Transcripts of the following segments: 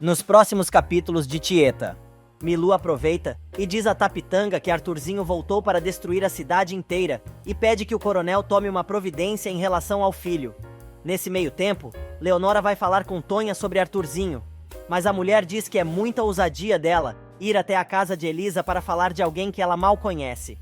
Nos próximos capítulos de Tieta, Milu aproveita e diz a Tapitanga que Arthurzinho voltou para destruir a cidade inteira e pede que o coronel tome uma providência em relação ao filho. Nesse meio tempo, Leonora vai falar com Tonha sobre Arthurzinho, mas a mulher diz que é muita ousadia dela ir até a casa de Elisa para falar de alguém que ela mal conhece.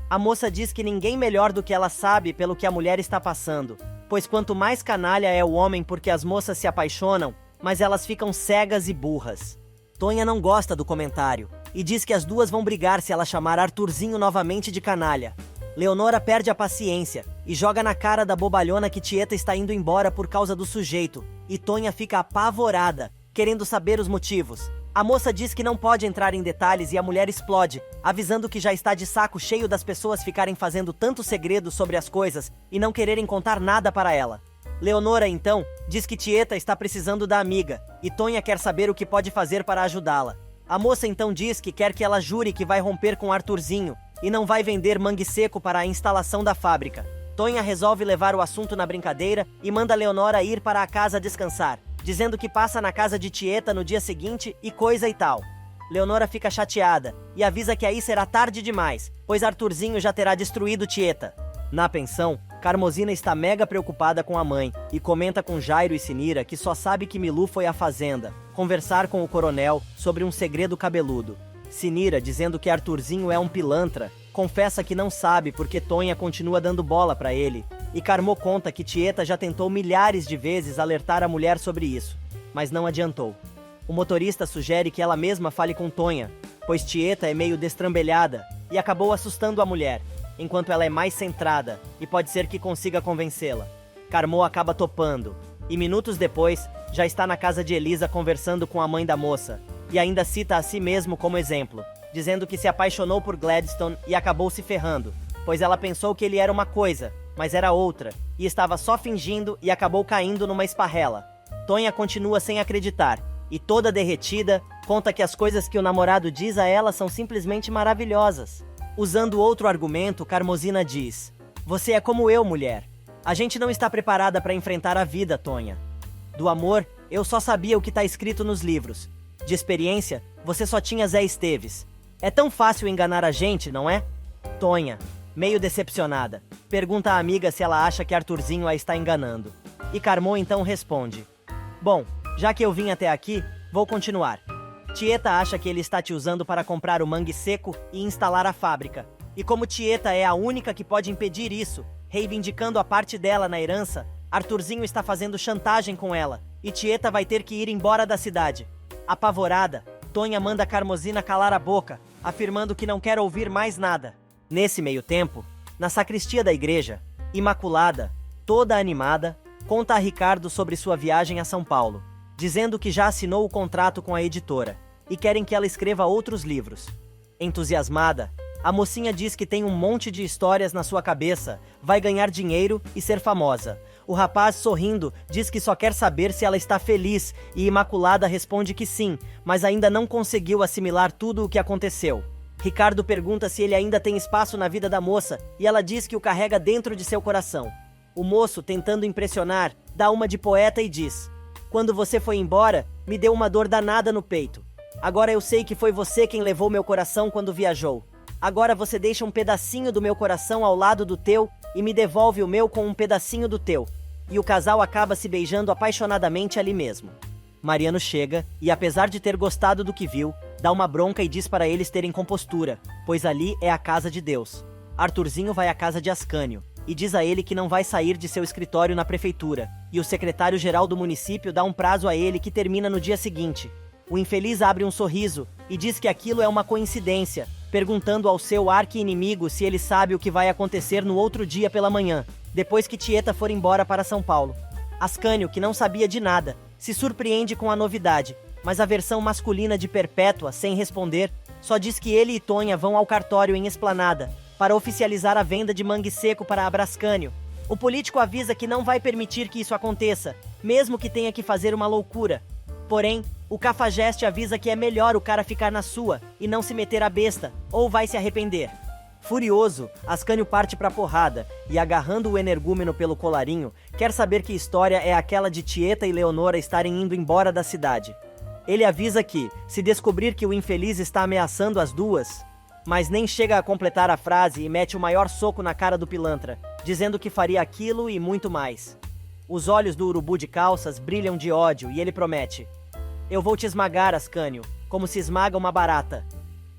A moça diz que ninguém melhor do que ela sabe pelo que a mulher está passando, pois quanto mais canalha é o homem porque as moças se apaixonam, mas elas ficam cegas e burras. Tonha não gosta do comentário e diz que as duas vão brigar se ela chamar Arthurzinho novamente de canalha. Leonora perde a paciência e joga na cara da bobalhona que Tieta está indo embora por causa do sujeito, e Tonha fica apavorada, querendo saber os motivos. A moça diz que não pode entrar em detalhes e a mulher explode, avisando que já está de saco cheio das pessoas ficarem fazendo tanto segredo sobre as coisas e não quererem contar nada para ela. Leonora, então, diz que Tieta está precisando da amiga, e Tonha quer saber o que pode fazer para ajudá-la. A moça então diz que quer que ela jure que vai romper com Arthurzinho, e não vai vender mangue seco para a instalação da fábrica. Tonha resolve levar o assunto na brincadeira e manda Leonora ir para a casa descansar, dizendo que passa na casa de Tieta no dia seguinte e coisa e tal. Leonora fica chateada, e avisa que aí será tarde demais, pois Arthurzinho já terá destruído Tieta. Na pensão, Carmosina está mega preocupada com a mãe e comenta com Jairo e Sinira que só sabe que Milu foi à fazenda conversar com o coronel sobre um segredo cabeludo. Sinira, dizendo que Arthurzinho é um pilantra, confessa que não sabe porque Tonha continua dando bola pra ele, e Carmo conta que Tieta já tentou milhares de vezes alertar a mulher sobre isso, mas não adiantou. O motorista sugere que ela mesma fale com Tonha, pois Tieta é meio destrambelhada e acabou assustando a mulher, enquanto ela é mais centrada e pode ser que consiga convencê-la. Carmo acaba topando, e minutos depois já está na casa de Elisa conversando com a mãe da moça, e ainda cita a si mesmo como exemplo, dizendo que se apaixonou por Gladstone e acabou se ferrando, pois ela pensou que ele era uma coisa, mas era outra, e estava só fingindo e acabou caindo numa esparrela. Tonha continua sem acreditar, e toda derretida, conta que as coisas que o namorado diz a ela são simplesmente maravilhosas. Usando outro argumento, Carmosina diz: "Você é como eu, mulher. A gente não está preparada para enfrentar a vida, Tonha. Do amor, eu só sabia o que está escrito nos livros. De experiência, você só tinha Zé Esteves. É tão fácil enganar a gente, não é?" Tonha, meio decepcionada, pergunta à amiga se ela acha que Arthurzinho a está enganando. E Carmo então responde: "Bom, já que eu vim até aqui, vou continuar. Tieta acha que ele está te usando para comprar o mangue seco e instalar a fábrica. E como Tieta é a única que pode impedir isso, reivindicando a parte dela na herança, Arthurzinho está fazendo chantagem com ela, e Tieta vai ter que ir embora da cidade." Apavorada, Tonha manda Carmosina calar a boca, afirmando que não quer ouvir mais nada. Nesse meio tempo, na sacristia da igreja, Imaculada, toda animada, conta a Ricardo sobre sua viagem a São Paulo, dizendo que já assinou o contrato com a editora, e querem que ela escreva outros livros. Entusiasmada, a mocinha diz que tem um monte de histórias na sua cabeça, vai ganhar dinheiro e ser famosa. O rapaz, sorrindo, diz que só quer saber se ela está feliz, e Imaculada responde que sim, mas ainda não conseguiu assimilar tudo o que aconteceu. Ricardo pergunta se ele ainda tem espaço na vida da moça, e ela diz que o carrega dentro de seu coração. O moço, tentando impressionar, dá uma de poeta e diz: "Quando você foi embora, me deu uma dor danada no peito. Agora eu sei que foi você quem levou meu coração quando viajou. Agora você deixa um pedacinho do meu coração ao lado do teu e me devolve o meu com um pedacinho do teu." E o casal acaba se beijando apaixonadamente ali mesmo. Mariano chega e, apesar de ter gostado do que viu, dá uma bronca e diz para eles terem compostura, pois ali é a casa de Deus. Arthurzinho vai à casa de Ascânio e diz a ele que não vai sair de seu escritório na prefeitura, e o secretário-geral do município dá um prazo a ele que termina no dia seguinte. O infeliz abre um sorriso e diz que aquilo é uma coincidência, perguntando ao seu arqui-inimigo se ele sabe o que vai acontecer no outro dia pela manhã, depois que Tieta for embora para São Paulo. Ascânio, que não sabia de nada, se surpreende com a novidade, mas a versão masculina de Perpétua, sem responder, só diz que ele e Tonha vão ao cartório em Esplanada para oficializar a venda de mangue seco para Abrascânio. O político avisa que não vai permitir que isso aconteça, mesmo que tenha que fazer uma loucura. Porém, o Cafajeste avisa que é melhor o cara ficar na sua e não se meter a besta, ou vai se arrepender. Furioso, Ascânio parte pra porrada e, agarrando o energúmeno pelo colarinho, quer saber que história é aquela de Tieta e Leonora estarem indo embora da cidade. Ele avisa que, se descobrir que o infeliz está ameaçando as duas, mas nem chega a completar a frase e mete o maior soco na cara do pilantra, dizendo que faria aquilo e muito mais. Os olhos do urubu de calças brilham de ódio e ele promete: eu vou te esmagar, Ascânio, como se esmaga uma barata.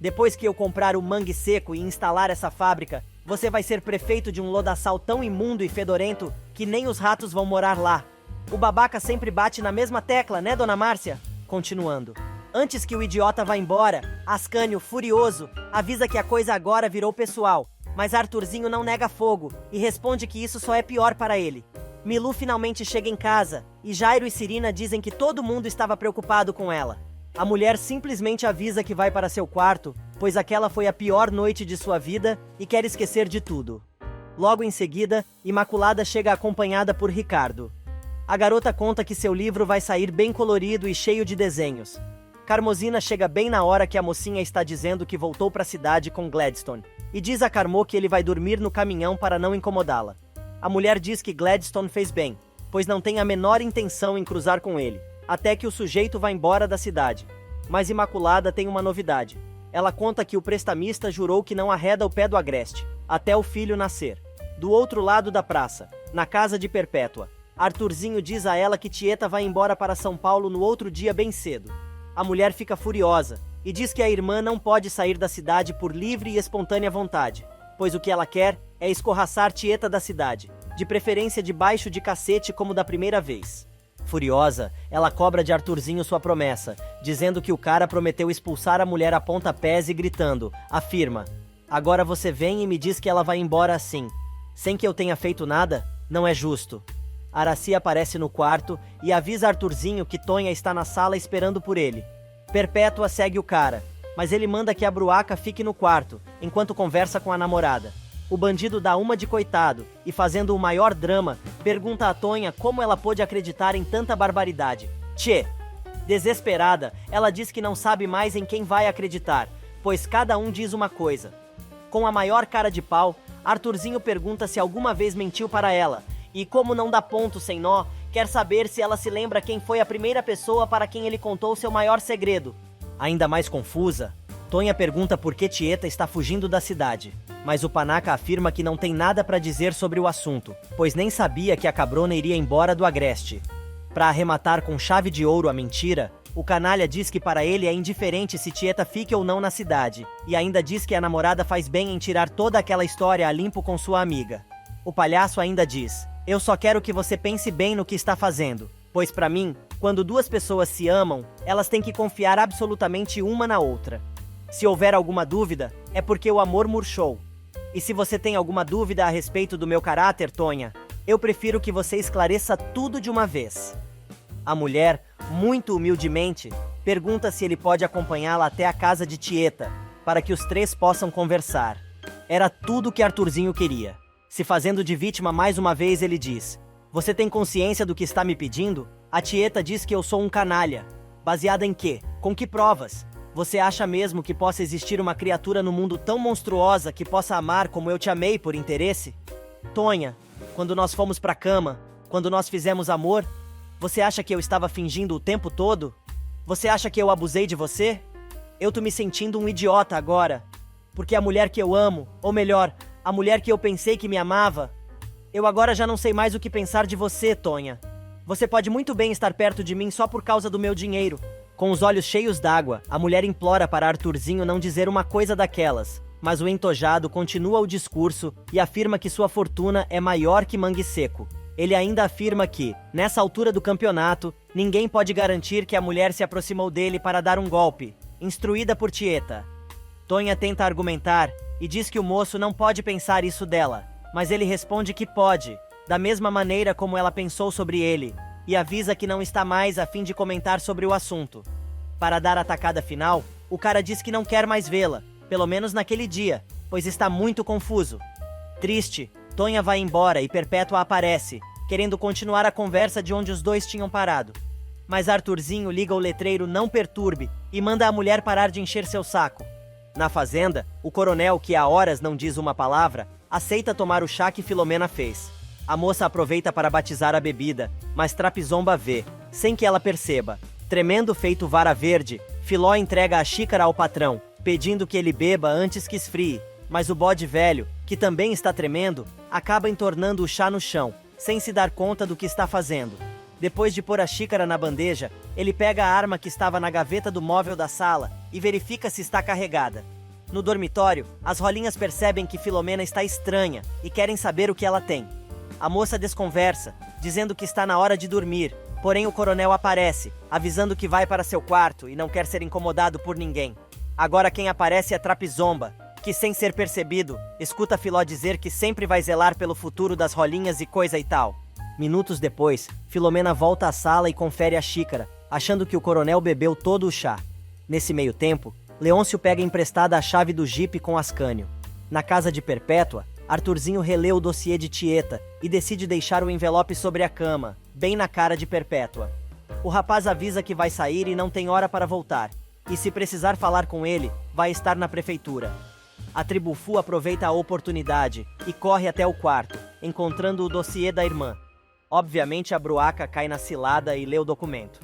Depois que eu comprar o mangue seco e instalar essa fábrica, você vai ser prefeito de um lodaçal tão imundo e fedorento que nem os ratos vão morar lá. O babaca sempre bate na mesma tecla, né, dona Márcia? Continuando. Antes que o idiota vá embora, Ascânio, furioso, avisa que a coisa agora virou pessoal, mas Arthurzinho não nega fogo e responde que isso só é pior para ele. Milu finalmente chega em casa, e Jairo e Cirina dizem que todo mundo estava preocupado com ela. A mulher simplesmente avisa que vai para seu quarto, pois aquela foi a pior noite de sua vida e quer esquecer de tudo. Logo em seguida, Imaculada chega acompanhada por Ricardo. A garota conta que seu livro vai sair bem colorido e cheio de desenhos. Carmosina chega bem na hora que a mocinha está dizendo que voltou para a cidade com Gladstone, e diz a Carmo que ele vai dormir no caminhão para não incomodá-la. A mulher diz que Gladstone fez bem, pois não tem a menor intenção em cruzar com ele, até que o sujeito vá embora da cidade. Mas Imaculada tem uma novidade. Ela conta que o prestamista jurou que não arreda o pé do agreste, até o filho nascer. Do outro lado da praça, na casa de Perpétua, Arthurzinho diz a ela que Tieta vai embora para São Paulo no outro dia bem cedo. A mulher fica furiosa e diz que a irmã não pode sair da cidade por livre e espontânea vontade, pois o que ela quer é escorraçar Tieta da cidade, de preferência debaixo de cacete como da primeira vez. Furiosa, ela cobra de Arthurzinho sua promessa, dizendo que o cara prometeu expulsar a mulher a pontapés e gritando, afirma: agora você vem e me diz que ela vai embora assim, sem que eu tenha feito nada? Não é justo. Araci aparece no quarto e avisa Arthurzinho que Tonha está na sala esperando por ele. Perpétua segue o cara, mas ele manda que a Bruaca fique no quarto, enquanto conversa com a namorada. O bandido dá uma de coitado e, fazendo o maior drama, pergunta a Tonha como ela pôde acreditar em tanta barbaridade. Tchê! Desesperada, ela diz que não sabe mais em quem vai acreditar, pois cada um diz uma coisa. Com a maior cara de pau, Arthurzinho pergunta se alguma vez mentiu para ela, e como não dá ponto sem nó, quer saber se ela se lembra quem foi a primeira pessoa para quem ele contou seu maior segredo. Ainda mais confusa, Tonha pergunta por que Tieta está fugindo da cidade, mas o panaca afirma que não tem nada para dizer sobre o assunto, pois nem sabia que a cabrona iria embora do agreste. Para arrematar com chave de ouro a mentira, o canalha diz que para ele é indiferente se Tieta fique ou não na cidade, e ainda diz que a namorada faz bem em tirar toda aquela história a limpo com sua amiga. O palhaço ainda diz: eu só quero que você pense bem no que está fazendo, pois para mim, quando duas pessoas se amam, elas têm que confiar absolutamente uma na outra. Se houver alguma dúvida, é porque o amor murchou. E se você tem alguma dúvida a respeito do meu caráter, Tonha, eu prefiro que você esclareça tudo de uma vez. A mulher, muito humildemente, pergunta se ele pode acompanhá-la até a casa de Tieta, para que os três possam conversar. Era tudo que Arthurzinho queria. Se fazendo de vítima mais uma vez, ele diz: você tem consciência do que está me pedindo? A Tieta diz que eu sou um canalha. Baseada em quê? Com que provas? Você acha mesmo que possa existir uma criatura no mundo tão monstruosa que possa amar como eu te amei por interesse? Tonha, quando nós fomos pra cama, quando nós fizemos amor, você acha que eu estava fingindo o tempo todo? Você acha que eu abusei de você? Eu tô me sentindo um idiota agora, porque a mulher que eu amo, ou melhor, a mulher que eu pensei que me amava, eu agora já não sei mais o que pensar de você, Tonha. Você pode muito bem estar perto de mim só por causa do meu dinheiro. Com os olhos cheios d'água, a mulher implora para Arthurzinho não dizer uma coisa daquelas, mas o entojado continua o discurso e afirma que sua fortuna é maior que mangue seco. Ele ainda afirma que, nessa altura do campeonato, ninguém pode garantir que a mulher se aproximou dele para dar um golpe, instruída por Tieta. Tonha tenta argumentar e diz que o moço não pode pensar isso dela, mas ele responde que pode, da mesma maneira como ela pensou sobre ele, e avisa que não está mais a fim de comentar sobre o assunto. Para dar a tacada final, o cara diz que não quer mais vê-la, pelo menos naquele dia, pois está muito confuso. Triste, Tonha vai embora e Perpétua aparece, querendo continuar a conversa de onde os dois tinham parado. Mas Arthurzinho liga o letreiro "Não perturbe" e manda a mulher parar de encher seu saco. Na fazenda, o coronel, que há horas não diz uma palavra, aceita tomar o chá que Filomena fez. A moça aproveita para batizar a bebida, mas Trapizomba vê, sem que ela perceba, Tremendo feito vara verde, Filó entrega a xícara ao patrão, pedindo que ele beba antes que esfrie, mas o bode velho, que também está tremendo, acaba entornando o chá no chão, sem se dar conta do que está fazendo. Depois de pôr a xícara na bandeja, ele pega a arma que estava na gaveta do móvel da sala e verifica se está carregada. No dormitório, as rolinhas percebem que Filomena está estranha e querem saber o que ela tem. A moça desconversa, dizendo que está na hora de dormir, porém o coronel aparece, avisando que vai para seu quarto e não quer ser incomodado por ninguém. Agora quem aparece é Trapizomba, que sem ser percebido, escuta Filó dizer que sempre vai zelar pelo futuro das rolinhas e coisa e tal. Minutos depois, Filomena volta à sala e confere a xícara, achando que o coronel bebeu todo o chá. Nesse meio tempo, Leôncio pega emprestada a chave do jipe com Ascânio. Na casa de Perpétua, Arthurzinho relê o dossiê de Tieta e decide deixar o envelope sobre a cama, bem na cara de Perpétua. O rapaz avisa que vai sair e não tem hora para voltar, e se precisar falar com ele, vai estar na prefeitura. A Tribufu aproveita a oportunidade e corre até o quarto, encontrando o dossiê da irmã. Obviamente a Bruaca cai na cilada e lê o documento.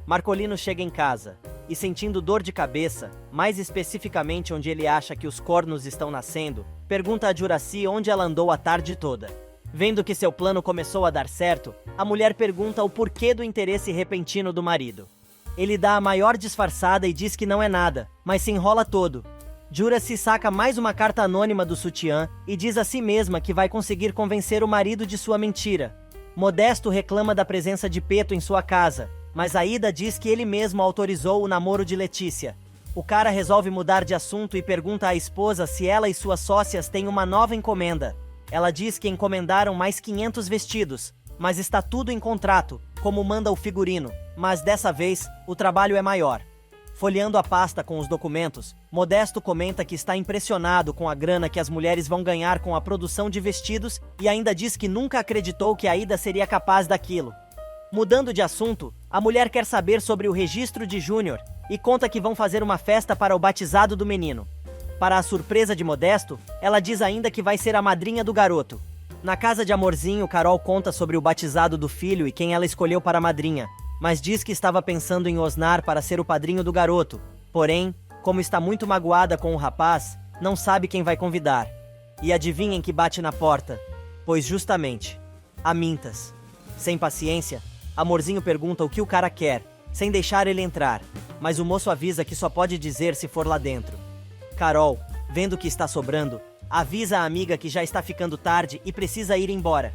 Marcolino chega em casa e, sentindo dor de cabeça, mais especificamente onde ele acha que os cornos estão nascendo, pergunta a Juraci onde ela andou a tarde toda. Vendo que seu plano começou a dar certo, a mulher pergunta o porquê do interesse repentino do marido. Ele dá a maior disfarçada e diz que não é nada, mas se enrola todo. Juraci saca mais uma carta anônima do sutiã e diz a si mesma que vai conseguir convencer o marido de sua mentira. Modesto reclama da presença de Peto em sua casa, mas Aida diz que ele mesmo autorizou o namoro de Letícia. O cara resolve mudar de assunto e pergunta à esposa se ela e suas sócias têm uma nova encomenda. Ela diz que encomendaram mais 500 vestidos, mas está tudo em contrato, como manda o figurino, mas dessa vez o trabalho é maior. Folheando a pasta com os documentos, Modesto comenta que está impressionado com a grana que as mulheres vão ganhar com a produção de vestidos e ainda diz que nunca acreditou que Aida seria capaz daquilo. Mudando de assunto, a mulher quer saber sobre o registro de Júnior e conta que vão fazer uma festa para o batizado do menino. Para a surpresa de Modesto, ela diz ainda que vai ser a madrinha do garoto. Na casa de Amorzinho, Carol conta sobre o batizado do filho e quem ela escolheu para a madrinha, mas diz que estava pensando em Osnar para ser o padrinho do garoto. Porém, como está muito magoada com o rapaz, não sabe quem vai convidar. E adivinhem que bate na porta? Pois justamente, Amintas. Sem paciência, Amorzinho pergunta o que o cara quer, sem deixar ele entrar, mas o moço avisa que só pode dizer se for lá dentro. Carol, vendo que está sobrando, avisa a amiga que já está ficando tarde e precisa ir embora.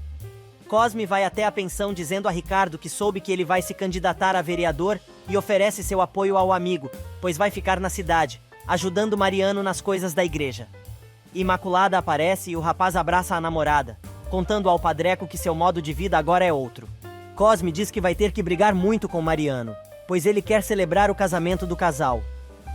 Cosme vai até a pensão dizendo a Ricardo que soube que ele vai se candidatar a vereador e oferece seu apoio ao amigo, pois vai ficar na cidade, ajudando Mariano nas coisas da igreja. Imaculada aparece e o rapaz abraça a namorada, contando ao Padreco que seu modo de vida agora é outro. Cosme diz que vai ter que brigar muito com Mariano, pois ele quer celebrar o casamento do casal.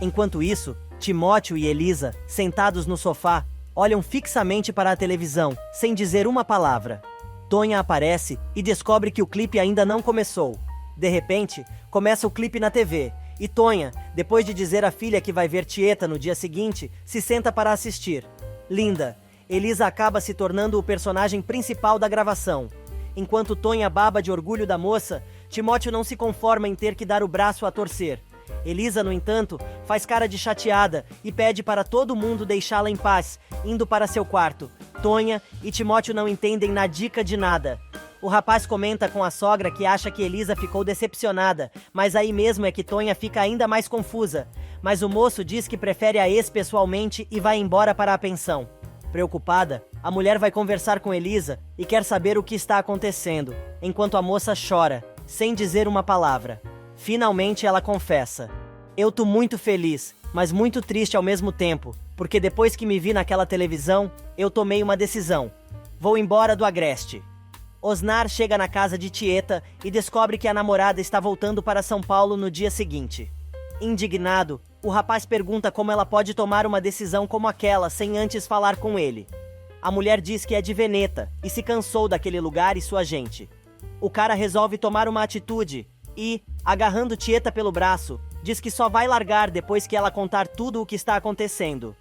Enquanto isso, Timóteo e Elisa, sentados no sofá, olham fixamente para a televisão, sem dizer uma palavra. Tonha aparece e descobre que o clipe ainda não começou. De repente, começa o clipe na TV, e Tonha, depois de dizer à filha que vai ver Tieta no dia seguinte, se senta para assistir. Linda, Elisa acaba se tornando o personagem principal da gravação. Enquanto Tonha baba de orgulho da moça, Timóteo não se conforma em ter que dar o braço a torcer. Elisa, no entanto, faz cara de chateada e pede para todo mundo deixá-la em paz, indo para seu quarto. Tonha e Timóteo não entendem na dica de nada. O rapaz comenta com a sogra que acha que Elisa ficou decepcionada, mas aí mesmo é que Tonha fica ainda mais confusa. Mas o moço diz que prefere a ex pessoalmente e vai embora para a pensão. Preocupada, a mulher vai conversar com Elisa e quer saber o que está acontecendo, enquanto a moça chora, sem dizer uma palavra. Finalmente ela confessa: "Eu tô muito feliz, mas muito triste ao mesmo tempo, porque depois que me vi naquela televisão, eu tomei uma decisão. Vou embora do Agreste." Osnar chega na casa de Tieta e descobre que a namorada está voltando para São Paulo no dia seguinte. Indignado, o rapaz pergunta como ela pode tomar uma decisão como aquela sem antes falar com ele. A mulher diz que é de Veneta e se cansou daquele lugar e sua gente. O cara resolve tomar uma atitude e, agarrando Tieta pelo braço, diz que só vai largar depois que ela contar tudo o que está acontecendo.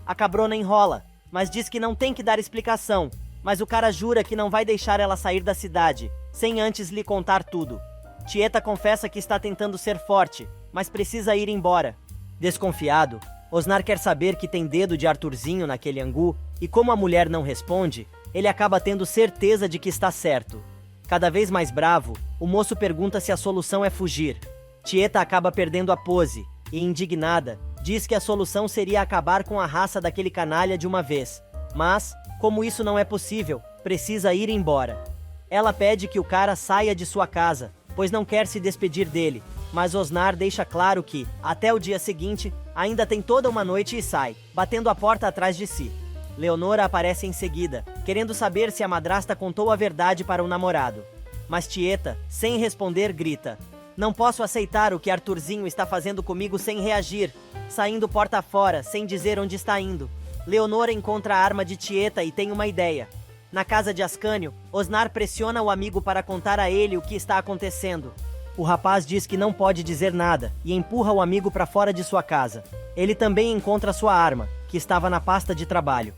A cabrona enrola, mas diz que não tem que dar explicação, mas o cara jura que não vai deixar ela sair da cidade, sem antes lhe contar tudo. Tieta confessa que está tentando ser forte, mas precisa ir embora. Desconfiado, Osnar quer saber que tem dedo de Arthurzinho naquele angu, e como a mulher não responde, ele acaba tendo certeza de que está certo. Cada vez mais bravo, o moço pergunta se a solução é fugir. Tieta acaba perdendo a pose, e indignada, diz que a solução seria acabar com a raça daquele canalha de uma vez. Mas, como isso não é possível, precisa ir embora. Ela pede que o cara saia de sua casa, pois não quer se despedir dele, mas Osnar deixa claro que, até o dia seguinte, ainda tem toda uma noite e sai, batendo a porta atrás de si. Leonora aparece em seguida, querendo saber se a madrasta contou a verdade para o namorado. Mas Tieta, sem responder, grita: "Não posso aceitar o que Arthurzinho está fazendo comigo sem reagir", saindo porta fora, sem dizer onde está indo. Leonora encontra a arma de Tieta e tem uma ideia. Na casa de Ascânio, Osnar pressiona o amigo para contar a ele o que está acontecendo. O rapaz diz que não pode dizer nada e empurra o amigo para fora de sua casa. Ele também encontra sua arma, que estava na pasta de trabalho.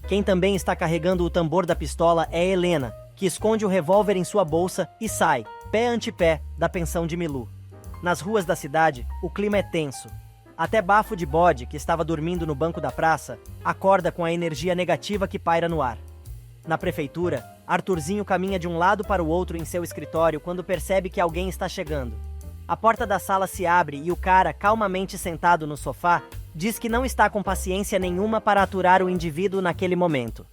Quem também está carregando o tambor da pistola é Helena, que esconde o revólver em sua bolsa e sai, pé ante pé, da pensão de Milu. Nas ruas da cidade, o clima é tenso. Até Bafo de Bode, que estava dormindo no banco da praça, acorda com a energia negativa que paira no ar. Na prefeitura, Arthurzinho caminha de um lado para o outro em seu escritório quando percebe que alguém está chegando. A porta da sala se abre e o cara, calmamente sentado no sofá, diz que não está com paciência nenhuma para aturar o indivíduo naquele momento.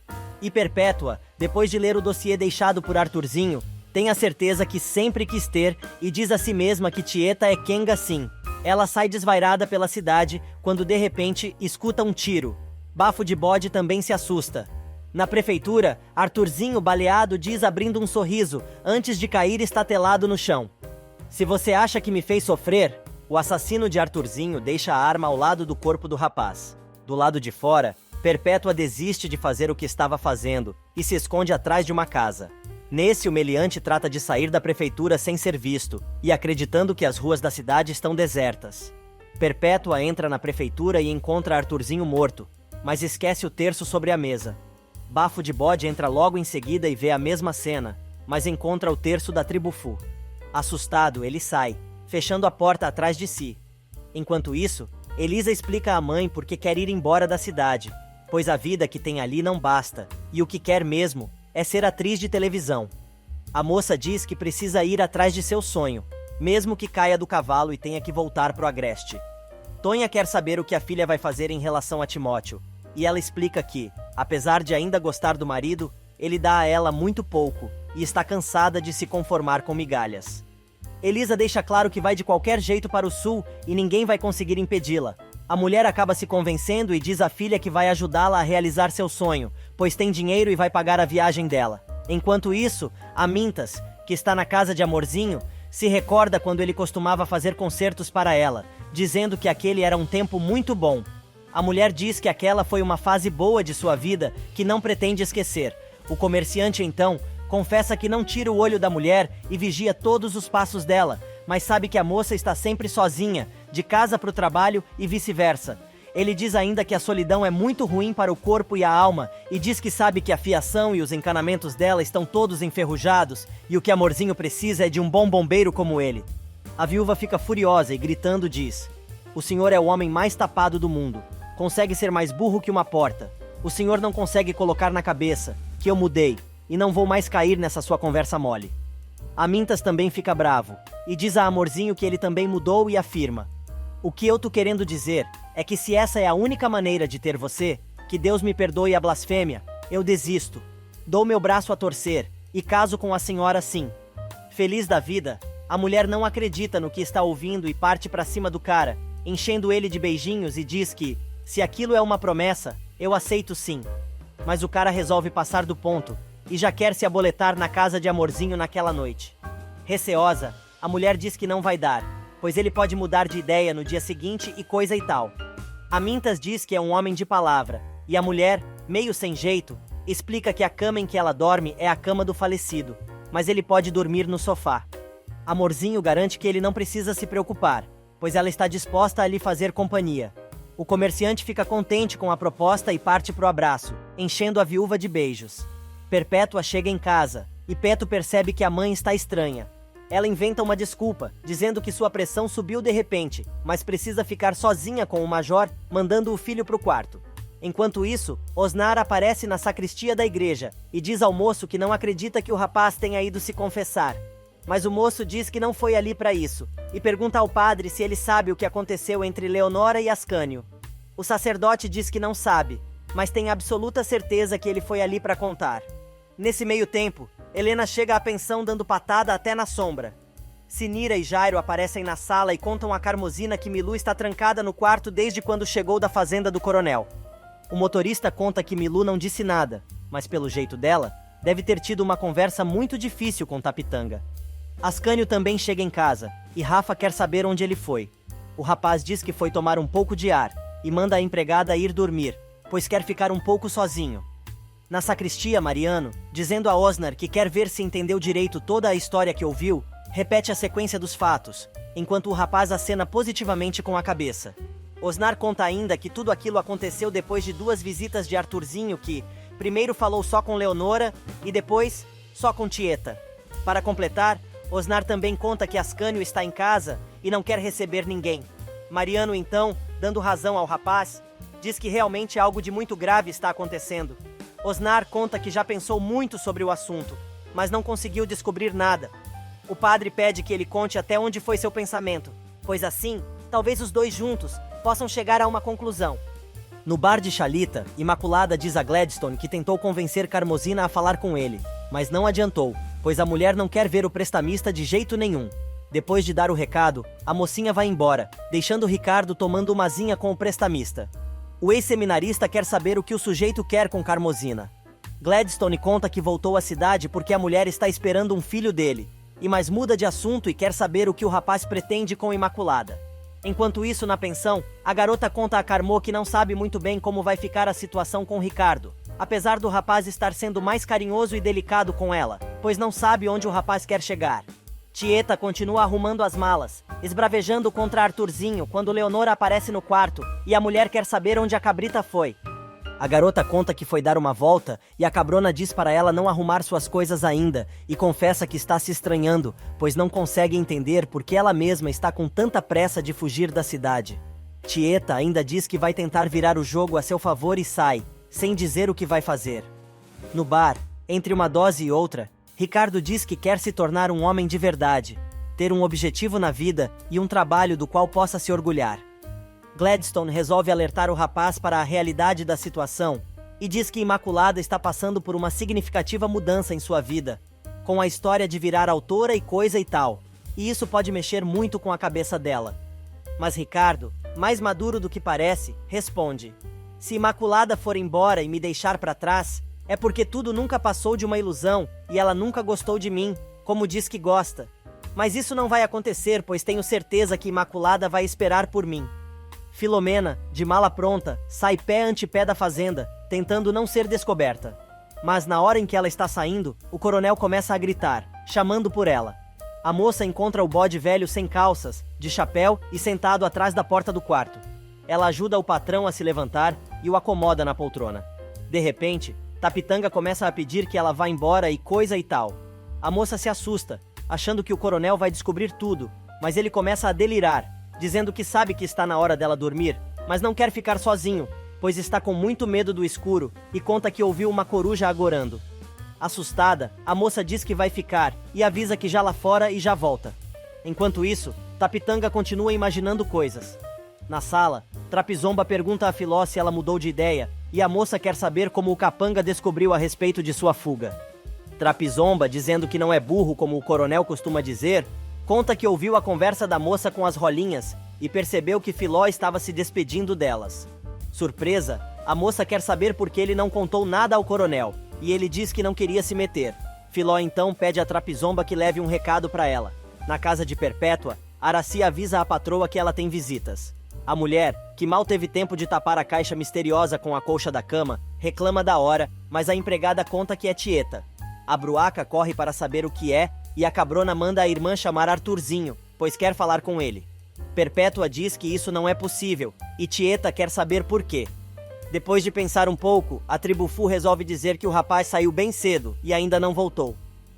E Perpétua, depois de ler o dossiê deixado por Arthurzinho, tem a certeza que sempre quis ter e diz a si mesma que Tieta é Kenga sim. Ela sai desvairada pela cidade quando de repente escuta um tiro. Bafo de Bode também se assusta. Na prefeitura, Arthurzinho baleado diz abrindo um sorriso antes de cair estatelado no chão: "Se você acha que me fez sofrer..." O assassino de Arthurzinho deixa a arma ao lado do corpo do rapaz. Do lado de fora, Perpétua desiste de fazer o que estava fazendo e se esconde atrás de uma casa. Nesse, o meliante trata de sair da prefeitura sem ser visto e acreditando que as ruas da cidade estão desertas. Perpétua entra na prefeitura e encontra Arthurzinho morto, mas esquece o terço sobre a mesa. Bafo de Bode entra logo em seguida e vê a mesma cena, mas encontra o terço da tribo Fu. Assustado, ele sai, fechando a porta atrás de si. Enquanto isso, Elisa explica à mãe por que quer ir embora da cidade, pois a vida que tem ali não basta, e o que quer mesmo é ser atriz de televisão. A moça diz que precisa ir atrás de seu sonho, mesmo que caia do cavalo e tenha que voltar pro Agreste. Tonha quer saber o que a filha vai fazer em relação a Timóteo, e ela explica que, apesar de ainda gostar do marido, ele dá a ela muito pouco e está cansada de se conformar com migalhas. Elisa deixa claro que vai de qualquer jeito para o sul e ninguém vai conseguir impedi-la. A mulher acaba se convencendo e diz à filha que vai ajudá-la a realizar seu sonho, pois tem dinheiro e vai pagar a viagem dela. Enquanto isso, a Mintas, que está na casa de Amorzinho, se recorda quando ele costumava fazer concertos para ela, dizendo que aquele era um tempo muito bom. A mulher diz que aquela foi uma fase boa de sua vida que não pretende esquecer. O comerciante, então, confessa que não tira o olho da mulher e vigia todos os passos dela, mas sabe que a moça está sempre sozinha, de casa para o trabalho e vice-versa. Ele diz ainda que a solidão é muito ruim para o corpo e a alma e diz que sabe que a fiação e os encanamentos dela estão todos enferrujados e o que Amorzinho precisa é de um bom bombeiro como ele. A viúva fica furiosa e gritando diz: "O senhor é o homem mais tapado do mundo. Consegue ser mais burro que uma porta. O senhor não consegue colocar na cabeça que eu mudei e não vou mais cair nessa sua conversa mole." A Mintas também fica bravo e diz a Amorzinho que ele também mudou e afirma: "O que eu tô querendo dizer é que se essa é a única maneira de ter você, que Deus me perdoe a blasfêmia, eu desisto. Dou meu braço a torcer e caso com a senhora sim." Feliz da vida, a mulher não acredita no que está ouvindo e parte pra cima do cara, enchendo ele de beijinhos e diz que, se aquilo é uma promessa, eu aceito sim. Mas o cara resolve passar do ponto e já quer se aboletar na casa de Amorzinho naquela noite. Receosa, a mulher diz que não vai dar, pois ele pode mudar de ideia no dia seguinte e coisa e tal. A Mintas diz que é um homem de palavra, e a mulher, meio sem jeito, explica que a cama em que ela dorme é a cama do falecido, mas ele pode dormir no sofá. Amorzinho garante que ele não precisa se preocupar, pois ela está disposta a lhe fazer companhia. O comerciante fica contente com a proposta e parte pro abraço, enchendo a viúva de beijos. Perpétua chega em casa, e Peto percebe que a mãe está estranha. Ela inventa uma desculpa, dizendo que sua pressão subiu de repente, mas precisa ficar sozinha com o major, mandando o filho pro quarto. Enquanto isso, Osnar aparece na sacristia da igreja e diz ao moço que não acredita que o rapaz tenha ido se confessar. Mas o moço diz que não foi ali para isso, e pergunta ao padre se ele sabe o que aconteceu entre Leonora e Ascânio. O sacerdote diz que não sabe, mas tem absoluta certeza que ele foi ali para contar. Nesse meio tempo, Helena chega à pensão dando patada até na sombra. Sinira e Jairo aparecem na sala e contam a Carmosina que Milu está trancada no quarto desde quando chegou da fazenda do coronel. O motorista conta que Milu não disse nada, mas pelo jeito dela, deve ter tido uma conversa muito difícil com Tapitanga. Ascânio também chega em casa, e Rafa quer saber onde ele foi. O rapaz diz que foi tomar um pouco de ar, e manda a empregada ir dormir, pois quer ficar um pouco sozinho. Na sacristia, Mariano, dizendo a Osnar que quer ver se entendeu direito toda a história que ouviu, repete a sequência dos fatos, enquanto o rapaz acena positivamente com a cabeça. Osnar conta ainda que tudo aquilo aconteceu depois de 2 visitas de Arthurzinho que, primeiro falou só com Leonora e depois só com Tieta. Para completar, Osnar também conta que Ascânio está em casa e não quer receber ninguém. Mariano então, dando razão ao rapaz, diz que realmente algo de muito grave está acontecendo. Osnar conta que já pensou muito sobre o assunto, mas não conseguiu descobrir nada. O padre pede que ele conte até onde foi seu pensamento, pois assim, talvez os dois juntos possam chegar a uma conclusão. No bar de Chalita, Imaculada diz a Gladstone que tentou convencer Carmosina a falar com ele, mas não adiantou, pois a mulher não quer ver o prestamista de jeito nenhum. Depois de dar o recado, a mocinha vai embora, deixando Ricardo tomando umazinha com o prestamista. O ex-seminarista quer saber o que o sujeito quer com Carmosina. Gladstone conta que voltou à cidade porque a mulher está esperando um filho dele, mas muda de assunto e quer saber o que o rapaz pretende com Imaculada. Enquanto isso, na pensão, a garota conta a Carmo que não sabe muito bem como vai ficar a situação com Ricardo, apesar do rapaz estar sendo mais carinhoso e delicado com ela, pois não sabe onde o rapaz quer chegar. Tieta continua arrumando as malas, esbravejando contra Arthurzinho quando Leonora aparece no quarto e a mulher quer saber onde a cabrita foi. A garota conta que foi dar uma volta e a cabrona diz para ela não arrumar suas coisas ainda e confessa que está se estranhando, pois não consegue entender por que ela mesma está com tanta pressa de fugir da cidade. Tieta ainda diz que vai tentar virar o jogo a seu favor e sai, sem dizer o que vai fazer. No bar, entre uma dose e outra, Ricardo diz que quer se tornar um homem de verdade, ter um objetivo na vida e um trabalho do qual possa se orgulhar. Gladstone resolve alertar o rapaz para a realidade da situação e diz que Imaculada está passando por uma significativa mudança em sua vida, com a história de virar autora e coisa e tal, e isso pode mexer muito com a cabeça dela. Mas Ricardo, mais maduro do que parece, responde: se Imaculada for embora e me deixar para trás, é porque tudo nunca passou de uma ilusão e ela nunca gostou de mim, como diz que gosta. Mas isso não vai acontecer, pois tenho certeza que Imaculada vai esperar por mim. Filomena, de mala pronta, sai pé ante pé da fazenda, tentando não ser descoberta. Mas na hora em que ela está saindo, o coronel começa a gritar, chamando por ela. A moça encontra o bode velho sem calças, de chapéu e sentado atrás da porta do quarto. Ela ajuda o patrão a se levantar e o acomoda na poltrona. De repente, Tapitanga começa a pedir que ela vá embora e coisa e tal. A moça se assusta, achando que o coronel vai descobrir tudo, mas ele começa a delirar, dizendo que sabe que está na hora dela dormir, mas não quer ficar sozinho, pois está com muito medo do escuro e conta que ouviu uma coruja agorando. Assustada, a moça diz que vai ficar e avisa que já lá fora e já volta. Enquanto isso, Tapitanga continua imaginando coisas. Na sala, Trapizomba pergunta a Filó se ela mudou de ideia e a moça quer saber como o Capanga descobriu a respeito de sua fuga. Trapizomba, dizendo que não é burro como o coronel costuma dizer, conta que ouviu a conversa da moça com as rolinhas e percebeu que Filó estava se despedindo delas. Surpresa, a moça quer saber por que ele não contou nada ao coronel, e ele diz que não queria se meter. Filó então pede a Trapizomba que leve um recado para ela. Na casa de Perpétua, Araci avisa a patroa que ela tem visitas. A mulher, que mal teve tempo de tapar a caixa misteriosa com a colcha da cama, reclama da hora, mas a empregada conta que é Tieta. A Bruaca corre para saber o que é, e a cabrona manda a irmã chamar Arthurzinho, pois quer falar com ele. Perpétua diz que isso não é possível, e Tieta quer saber por quê. Depois de pensar um pouco, a Tribufu resolve dizer que o rapaz saiu bem cedo e ainda não voltou.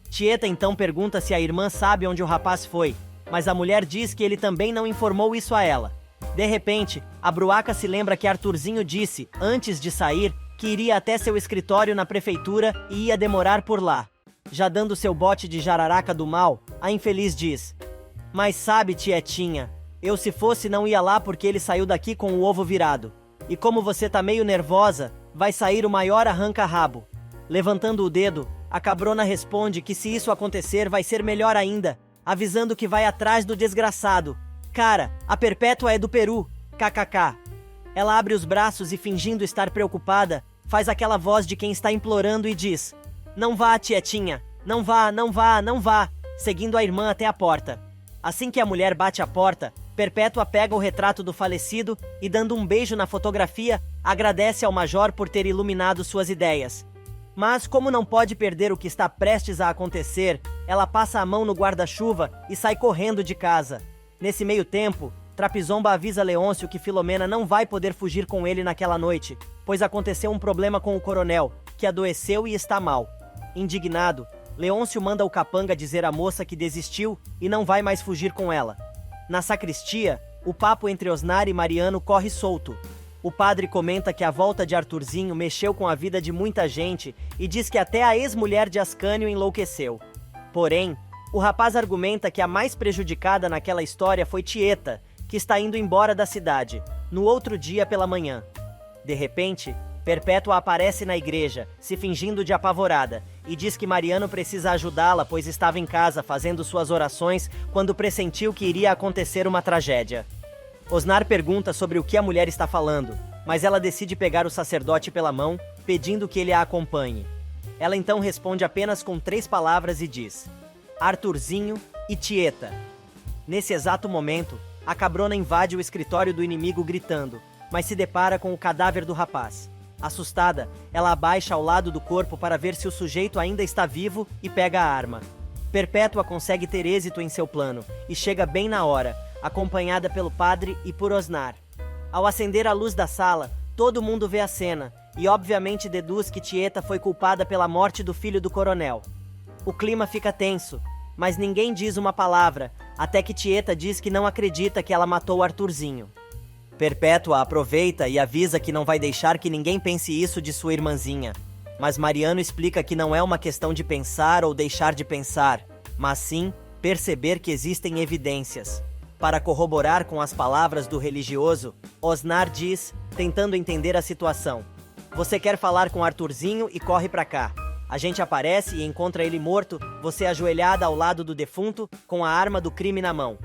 Tieta então pergunta se a irmã sabe onde o rapaz foi, mas a mulher diz que ele também não informou isso a ela. De repente, a Bruaca se lembra que Arthurzinho disse, antes de sair, que iria até seu escritório na prefeitura e ia demorar por lá. Já dando seu bote de jararaca do mal, a infeliz diz: "Mas sabe, tietinha, eu se fosse não ia lá porque ele saiu daqui com o ovo virado. E como você tá meio nervosa, vai sair o maior arranca-rabo." Levantando o dedo, a cabrona responde que se isso acontecer vai ser melhor ainda, avisando que vai atrás do desgraçado. "Cara, a Perpétua é do Peru, kkk." Ela abre os braços e, fingindo estar preocupada, faz aquela voz de quem está implorando e diz: "Não vá, tietinha, não vá, não vá, não vá", seguindo a irmã até a porta. Assim que a mulher bate a porta, Perpétua pega o retrato do falecido e, dando um beijo na fotografia, agradece ao major por ter iluminado suas ideias. Mas, como não pode perder o que está prestes a acontecer, ela passa a mão no guarda-chuva e sai correndo de casa. Nesse meio tempo, Trapizomba avisa Leôncio que Filomena não vai poder fugir com ele naquela noite, pois aconteceu um problema com o coronel, que adoeceu e está mal. Indignado, Leôncio manda o capanga dizer à moça que desistiu e não vai mais fugir com ela. Na sacristia, o papo entre Osnar e Mariano corre solto. O padre comenta que a volta de Arthurzinho mexeu com a vida de muita gente e diz que até a ex-mulher de Ascânio enlouqueceu. Porém, o rapaz argumenta que a mais prejudicada naquela história foi Tieta, que está indo embora da cidade, no outro dia pela manhã. De repente, Perpétua aparece na igreja, se fingindo de apavorada, e diz que Mariano precisa ajudá-la, pois estava em casa fazendo suas orações quando pressentiu que iria acontecer uma tragédia. Osnar pergunta sobre o que a mulher está falando, mas ela decide pegar o sacerdote pela mão, pedindo que ele a acompanhe. Ela então responde apenas com 3 palavras e diz: "Arthurzinho e Tieta." Nesse exato momento, a cabrona invade o escritório do inimigo gritando, mas se depara com o cadáver do rapaz. Assustada, ela abaixa ao lado do corpo para ver se o sujeito ainda está vivo e pega a arma. Perpétua consegue ter êxito em seu plano e chega bem na hora, acompanhada pelo padre e por Osnar. Ao acender a luz da sala, todo mundo vê a cena e obviamente deduz que Tieta foi culpada pela morte do filho do coronel. O clima fica tenso, mas ninguém diz uma palavra, até que Tieta diz que não acredita que ela matou Arthurzinho. Perpétua aproveita e avisa que não vai deixar que ninguém pense isso de sua irmãzinha. Mas Mariano explica que não é uma questão de pensar ou deixar de pensar, mas sim perceber que existem evidências. Para corroborar com as palavras do religioso, Osnar diz, tentando entender a situação: "Você quer falar com Arthurzinho e corre pra cá." A gente aparece e encontra ele morto, você ajoelhada ao lado do defunto, com a arma do crime na mão.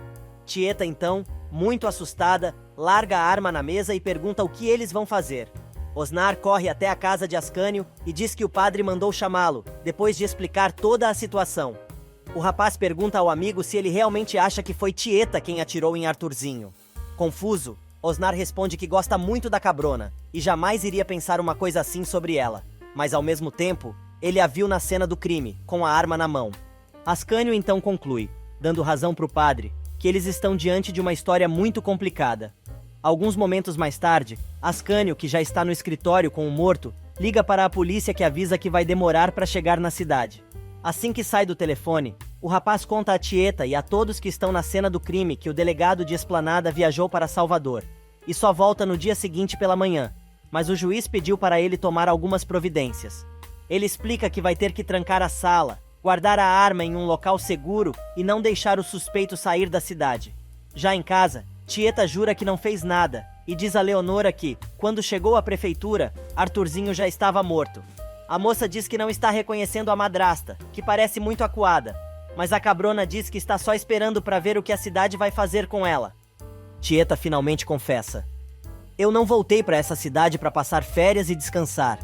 Tieta, então, muito assustada, larga a arma na mesa e pergunta o que eles vão fazer. Osnar corre até a casa de Ascânio e diz que o padre mandou chamá-lo, depois de explicar toda a situação. O rapaz pergunta ao amigo se ele realmente acha que foi Tieta quem atirou em Arthurzinho. Confuso, Osnar responde que gosta muito da cabrona e jamais iria pensar uma coisa assim sobre ela, mas ao mesmo tempo, ele a viu na cena do crime, com a arma na mão. Ascânio então conclui, dando razão para o padre, que eles estão diante de uma história muito complicada. Alguns momentos mais tarde, Ascânio, que já está no escritório com o morto, liga para a polícia que avisa que vai demorar para chegar na cidade. Assim que sai do telefone, o rapaz conta a Tieta e a todos que estão na cena do crime que o delegado de Esplanada viajou para Salvador e só volta no dia seguinte pela manhã, mas o juiz pediu para ele tomar algumas providências. Ele explica que vai ter que trancar a sala, guardar a arma em um local seguro e não deixar o suspeito sair da cidade. Já em casa, Tieta jura que não fez nada e diz a Leonora que, quando chegou à prefeitura, Arthurzinho já estava morto. A moça diz que não está reconhecendo a madrasta, que parece muito acuada, mas a cabrona diz que está só esperando para ver o que a cidade vai fazer com ela. Tieta finalmente confessa: "Eu não voltei para essa cidade para passar férias e descansar.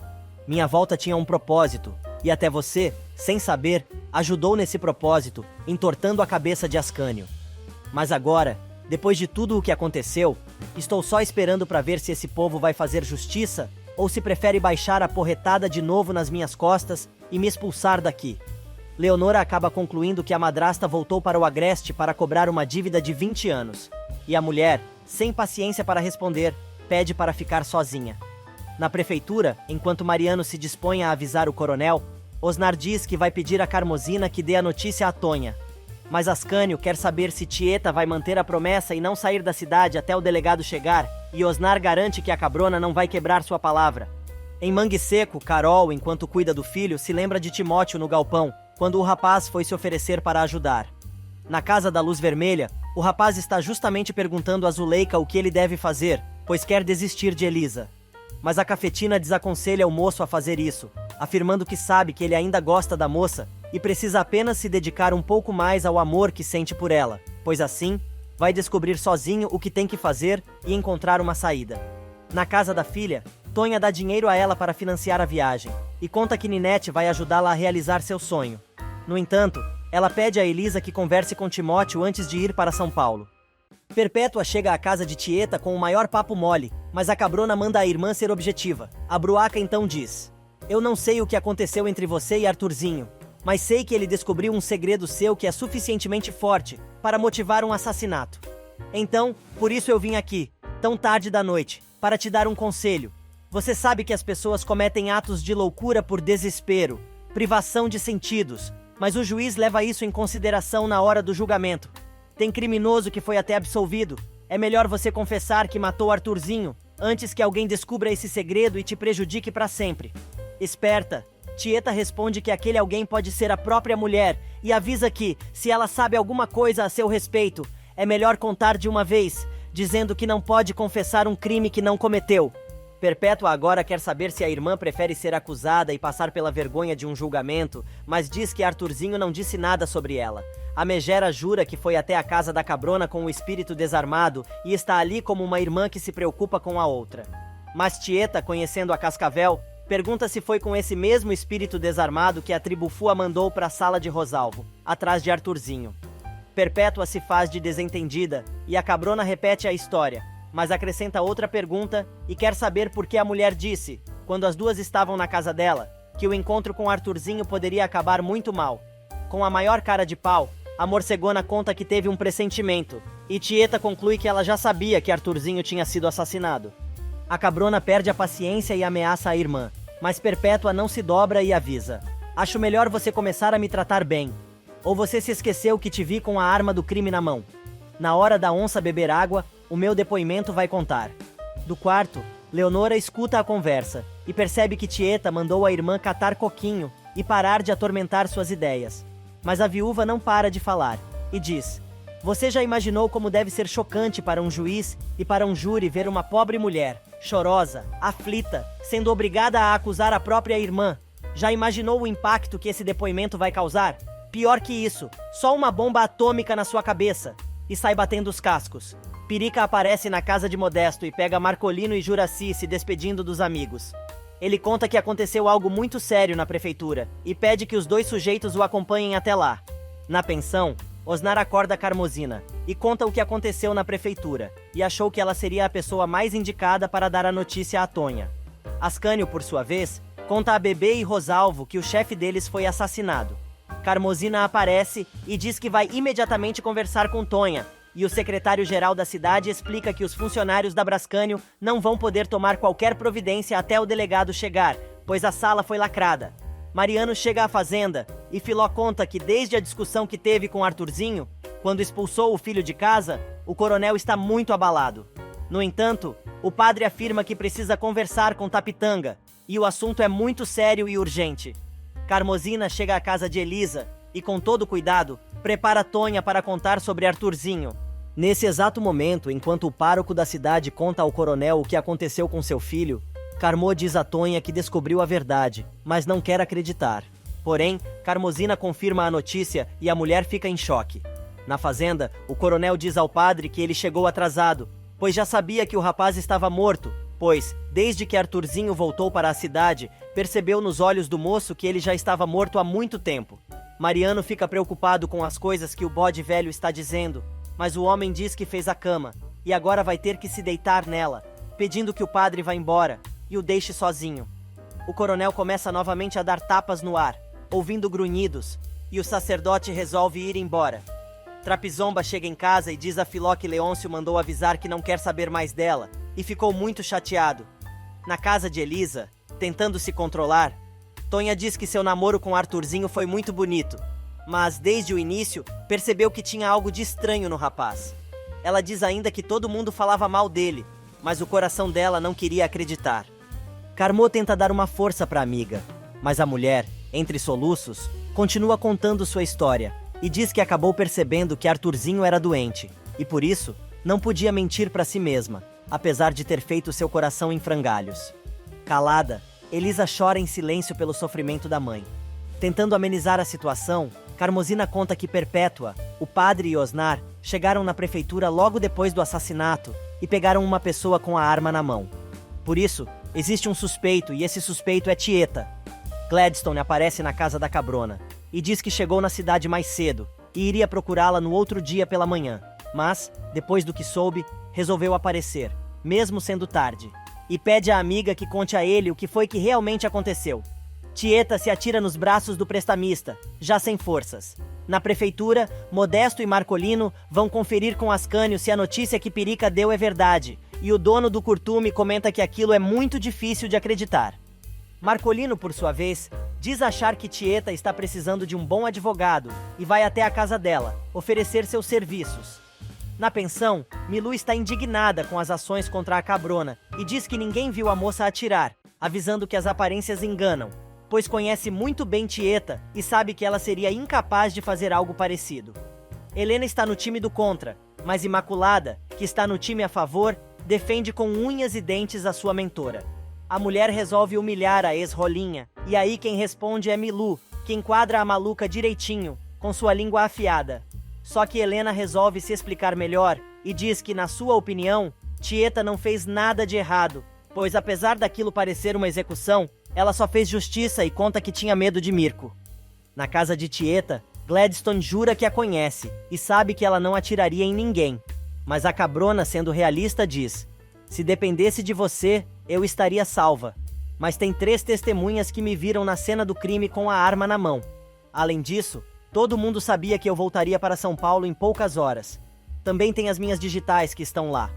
Minha volta tinha um propósito, e até você, sem saber, ajudou nesse propósito, entortando a cabeça de Ascânio. Mas agora, depois de tudo o que aconteceu, estou só esperando para ver se esse povo vai fazer justiça ou se prefere baixar a porretada de novo nas minhas costas e me expulsar daqui." Leonora acaba concluindo que a madrasta voltou para o Agreste para cobrar uma dívida de 20 anos. E a mulher, sem paciência para responder, pede para ficar sozinha. Na prefeitura, enquanto Mariano se dispõe a avisar o coronel, Osnar diz que vai pedir a Carmozina que dê a notícia a Tonha. Mas Ascânio quer saber se Tieta vai manter a promessa e não sair da cidade até o delegado chegar, e Osnar garante que a cabrona não vai quebrar sua palavra. Em Mangue Seco, Carol, enquanto cuida do filho, se lembra de Timóteo no galpão, quando o rapaz foi se oferecer para ajudar. Na casa da Luz Vermelha, o rapaz está justamente perguntando a Zuleika o que ele deve fazer, pois quer desistir de Elisa. Mas a cafetina desaconselha o moço a fazer isso, afirmando que sabe que ele ainda gosta da moça e precisa apenas se dedicar um pouco mais ao amor que sente por ela, pois assim, vai descobrir sozinho o que tem que fazer e encontrar uma saída. Na casa da filha, Tonha dá dinheiro a ela para financiar a viagem, e conta que Ninete vai ajudá-la a realizar seu sonho. No entanto, ela pede a Elisa que converse com Timóteo antes de ir para São Paulo. Perpétua chega à casa de Tieta com o maior papo mole, mas a cabrona manda a irmã ser objetiva. A Bruaca então diz: "Eu não sei o que aconteceu entre você e Arthurzinho, mas sei que ele descobriu um segredo seu que é suficientemente forte para motivar um assassinato. Então, por isso eu vim aqui, tão tarde da noite, para te dar um conselho. Você sabe que as pessoas cometem atos de loucura por desespero, privação de sentidos, mas o juiz leva isso em consideração na hora do julgamento. Tem criminoso que foi até absolvido. É melhor você confessar que matou Arthurzinho antes que alguém descubra esse segredo e te prejudique para sempre." Esperta, Tieta responde que aquele alguém pode ser a própria mulher e avisa que, se ela sabe alguma coisa a seu respeito, é melhor contar de uma vez, dizendo que não pode confessar um crime que não cometeu. Perpétua agora quer saber se a irmã prefere ser acusada e passar pela vergonha de um julgamento, mas diz que Arthurzinho não disse nada sobre ela. A Megera jura que foi até a casa da cabrona com o espírito desarmado e está ali como uma irmã que se preocupa com a outra. Mas Tieta, conhecendo a Cascavel, pergunta se foi com esse mesmo espírito desarmado que a Tribufua mandou para a sala de Rosalvo, atrás de Arthurzinho. Perpétua se faz de desentendida e a cabrona repete a história, mas acrescenta outra pergunta e quer saber por que a mulher disse, quando as duas estavam na casa dela, que o encontro com Arthurzinho poderia acabar muito mal. Com a maior cara de pau, a morcegona conta que teve um pressentimento, e Tieta conclui que ela já sabia que Arthurzinho tinha sido assassinado. A cabrona perde a paciência e ameaça a irmã, mas Perpétua não se dobra e avisa: "Acho melhor você começar a me tratar bem. Ou você se esqueceu que te vi com a arma do crime na mão? Na hora da onça beber água, o meu depoimento vai contar." Do quarto, Leonora escuta a conversa e percebe que Tieta mandou a irmã catar coquinho e parar de atormentar suas ideias. Mas a viúva não para de falar e diz: "Você já imaginou como deve ser chocante para um juiz e para um júri ver uma pobre mulher, chorosa, aflita, sendo obrigada a acusar a própria irmã? Já imaginou o impacto que esse depoimento vai causar? Pior que isso, só uma bomba atômica na sua cabeça." E sai batendo os cascos. Pirica aparece na casa de Modesto e pega Marcolino e Juraci se despedindo dos amigos. Ele conta que aconteceu algo muito sério na prefeitura e pede que os dois sujeitos o acompanhem até lá. Na pensão, Osnar acorda Carmozina e conta o que aconteceu na prefeitura e achou que ela seria a pessoa mais indicada para dar a notícia a Tonha. Ascânio, por sua vez, conta a Bebê e Rosalvo que o chefe deles foi assassinado. Carmozina aparece e diz que vai imediatamente conversar com Tonha, e o secretário-geral da cidade explica que os funcionários da Brascânio não vão poder tomar qualquer providência até o delegado chegar, pois a sala foi lacrada. Mariano chega à fazenda e Filó conta que desde a discussão que teve com Arthurzinho, quando expulsou o filho de casa, o coronel está muito abalado. No entanto, o padre afirma que precisa conversar com Tapitanga, e o assunto é muito sério e urgente. Carmozina chega à casa de Elisa e, com todo cuidado, prepara Tonha para contar sobre Arthurzinho. Nesse exato momento, enquanto o pároco da cidade conta ao coronel o que aconteceu com seu filho, Carmô diz a Tonha que descobriu a verdade, mas não quer acreditar. Porém, Carmozina confirma a notícia e a mulher fica em choque. Na fazenda, o coronel diz ao padre que ele chegou atrasado, pois já sabia que o rapaz estava morto, pois, desde que Arthurzinho voltou para a cidade, percebeu nos olhos do moço que ele já estava morto há muito tempo. Mariano fica preocupado com as coisas que o bode velho está dizendo, mas o homem diz que fez a cama, e agora vai ter que se deitar nela, pedindo que o padre vá embora e o deixe sozinho. O coronel começa novamente a dar tapas no ar, ouvindo grunhidos, e o sacerdote resolve ir embora. Trapizomba chega em casa e diz a Filó que Leôncio mandou avisar que não quer saber mais dela, e ficou muito chateado. Na casa de Elisa, tentando se controlar, Tonha diz que seu namoro com Arthurzinho foi muito bonito, mas desde o início percebeu que tinha algo de estranho no rapaz. Ela diz ainda que todo mundo falava mal dele, mas o coração dela não queria acreditar. Carmo tenta dar uma força para a amiga, mas a mulher, entre soluços, continua contando sua história e diz que acabou percebendo que Arthurzinho era doente e por isso não podia mentir para si mesma, apesar de ter feito seu coração em frangalhos. Calada, Elisa chora em silêncio pelo sofrimento da mãe. Tentando amenizar a situação, Carmosina conta que Perpétua, o padre e Osnar chegaram na prefeitura logo depois do assassinato e pegaram uma pessoa com a arma na mão. Por isso, existe um suspeito e esse suspeito é Tieta. Gladstone aparece na casa da Cabrona e diz que chegou na cidade mais cedo e iria procurá-la no outro dia pela manhã, mas, depois do que soube, resolveu aparecer, mesmo sendo tarde, e pede à amiga que conte a ele o que foi que realmente aconteceu. Tieta se atira nos braços do prestamista, já sem forças. Na prefeitura, Modesto e Marcolino vão conferir com Ascânio se a notícia que Pirica deu é verdade, e o dono do curtume comenta que aquilo é muito difícil de acreditar. Marcolino, por sua vez, diz achar que Tieta está precisando de um bom advogado e vai até a casa dela, oferecer seus serviços. Na pensão, Milu está indignada com as ações contra a Cabrona e diz que ninguém viu a moça atirar, avisando que as aparências enganam, pois conhece muito bem Tieta e sabe que ela seria incapaz de fazer algo parecido. Helena está no time do contra, mas Imaculada, que está no time a favor, defende com unhas e dentes a sua mentora. A mulher resolve humilhar a ex-Rolinha, e aí quem responde é Milu, que enquadra a maluca direitinho, com sua língua afiada. Só que Helena resolve se explicar melhor e diz que, na sua opinião, Tieta não fez nada de errado, pois apesar daquilo parecer uma execução, ela só fez justiça e conta que tinha medo de Mirko. Na casa de Tieta, Gladstone jura que a conhece e sabe que ela não atiraria em ninguém. Mas a Cabrona, sendo realista, diz: se dependesse de você, eu estaria salva. Mas tem 3 testemunhas que me viram na cena do crime com a arma na mão. Além disso, todo mundo sabia que eu voltaria para São Paulo em poucas horas. Também tem as minhas digitais que estão lá.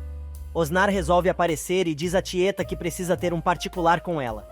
Osnar resolve aparecer e diz a Tieta que precisa ter um particular com ela.